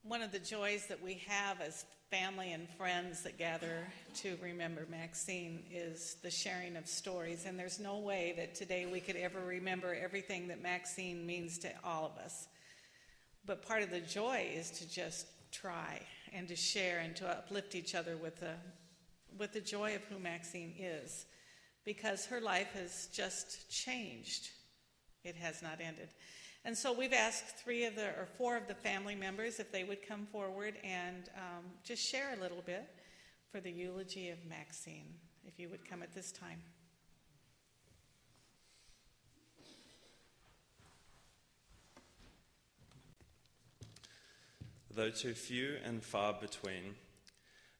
One of the joys that we have as family and friends that gather to remember Maxine is the sharing of stories. And there's no way that today we could ever remember everything that Maxine means to all of us. But part of the joy is to just try and to share and to uplift each other with the joy of who Maxine is, because her life has just changed. It has not ended. And so we've asked 4 of the family members if they would come forward and just share a little bit for the eulogy of Maxine, if you would come at this time. Though too few and far between,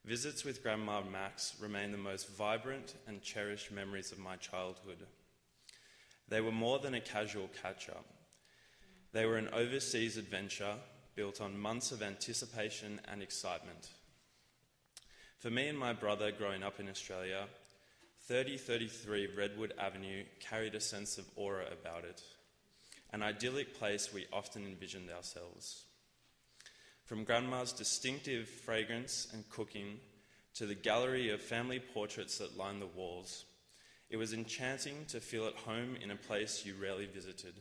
visits with Grandma Max remain the most vibrant and cherished memories of my childhood. They were more than a casual catch-up. They were an overseas adventure built on months of anticipation and excitement. For me and my brother growing up in Australia, 3033 Redwood Avenue carried a sense of aura about it, an idyllic place we often envisioned ourselves. From Grandma's distinctive fragrance and cooking to the gallery of family portraits that lined the walls, it was enchanting to feel at home in a place you rarely visited.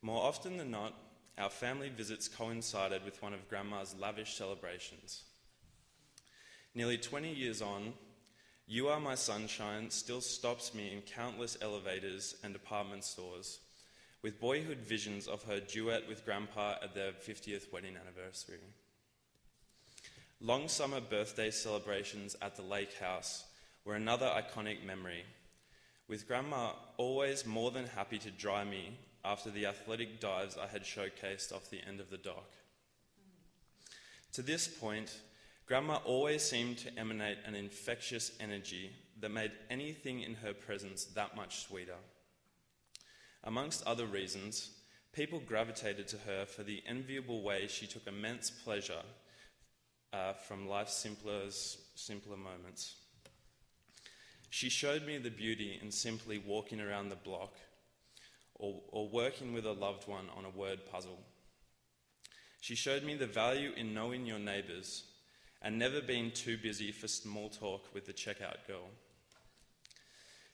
More often than not, our family visits coincided with one of Grandma's lavish celebrations. Nearly 20 years on, "You Are My Sunshine" still stops me in countless elevators and department stores, with boyhood visions of her duet with Grandpa at their 50th wedding anniversary. Long summer birthday celebrations at the lake house were another iconic memory, with Grandma always more than happy to dry me after the athletic dives I had showcased off the end of the dock. To this point, Grandma always seemed to emanate an infectious energy that made anything in her presence that much sweeter. Amongst other reasons, people gravitated to her for the enviable way she took immense pleasure from life's simpler moments. She showed me the beauty in simply walking around the block or working with a loved one on a word puzzle. She showed me the value in knowing your neighbours and never being too busy for small talk with the checkout girl.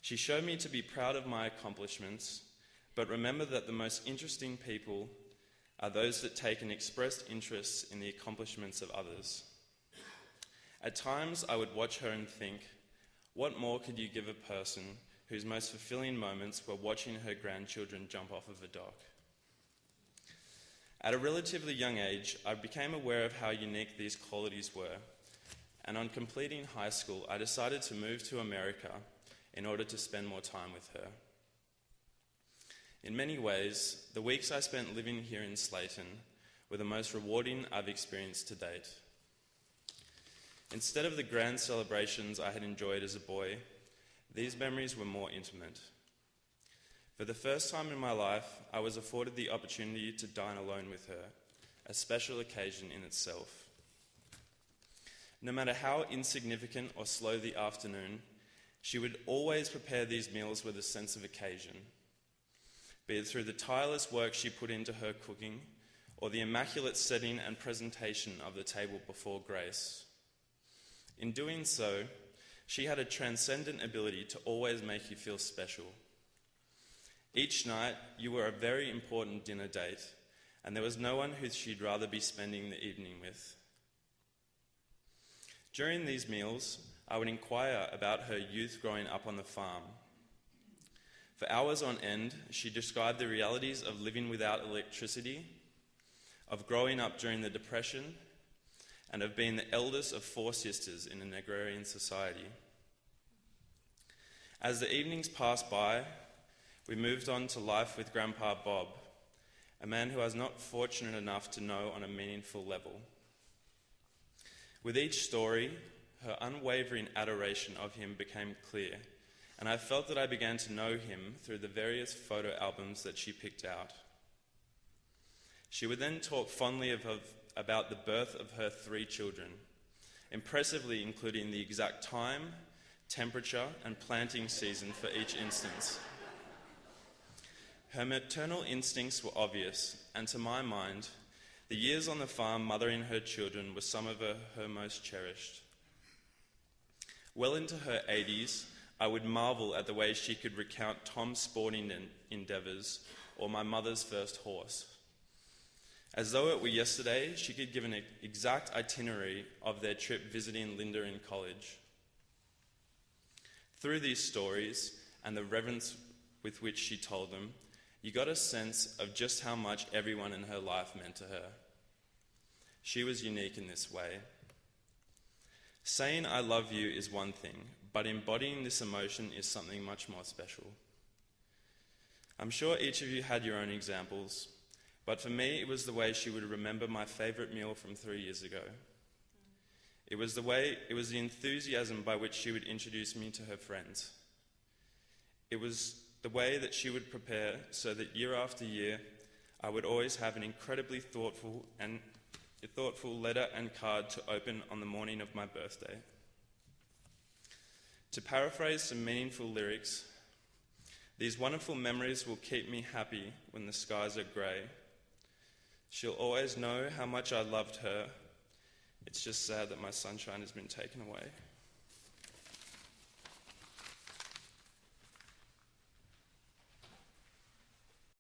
She showed me to be proud of my accomplishments, but remember that the most interesting people are those that take an expressed interest in the accomplishments of others. At times, I would watch her and think, what more could you give a person whose most fulfilling moments were watching her grandchildren jump off of a dock? At a relatively young age, I became aware of how unique these qualities were, and on completing high school, I decided to move to America in order to spend more time with her. In many ways, the weeks I spent living here in Slayton were the most rewarding I've experienced to date. Instead of the grand celebrations I had enjoyed as a boy, these memories were more intimate. For the first time in my life, I was afforded the opportunity to dine alone with her, a special occasion in itself. No matter how insignificant or slow the afternoon, she would always prepare these meals with a sense of occasion, be it through the tireless work she put into her cooking or the immaculate setting and presentation of the table before Grace. In doing so, she had a transcendent ability to always make you feel special. Each night, you were a very important dinner date, and there was no one who she'd rather be spending the evening with. During these meals, I would inquire about her youth growing up on the farm. For hours on end, she described the realities of living without electricity, of growing up during the Depression, and of being the eldest of 4 sisters in an agrarian society. As the evenings passed by, we moved on to life with Grandpa Bob, a man who I was not fortunate enough to know on a meaningful level. With each story, her unwavering adoration of him became clear, and I felt that I began to know him through the various photo albums that she picked out. She would then talk fondly about the birth of her 3 children, impressively including the exact time, temperature, and planting season for each instance. Her maternal instincts were obvious, and to my mind, The years on the farm mothering her children were some of her most cherished. Well into her 80s, I would marvel at the way she could recount Tom's sporting endeavours or my mother's first horse. As though it were yesterday, she could give an exact itinerary of their trip visiting Linda in college. Through these stories and the reverence with which she told them, you got a sense of just how much everyone in her life meant to her. She was unique in this way. Saying I love you is one thing, but embodying this emotion is something much more special. I'm sure each of you had your own examples, but for me it was the way she would remember my favourite meal from 3 years ago. It was the enthusiasm by which she would introduce me to her friends. It was the way that she would prepare so that year after year I would always have an incredibly thoughtful letter and card to open on the morning of my birthday. To paraphrase some meaningful lyrics, these wonderful memories will keep me happy when the skies are grey. She'll always know how much I loved her. It's just sad that my sunshine has been taken away.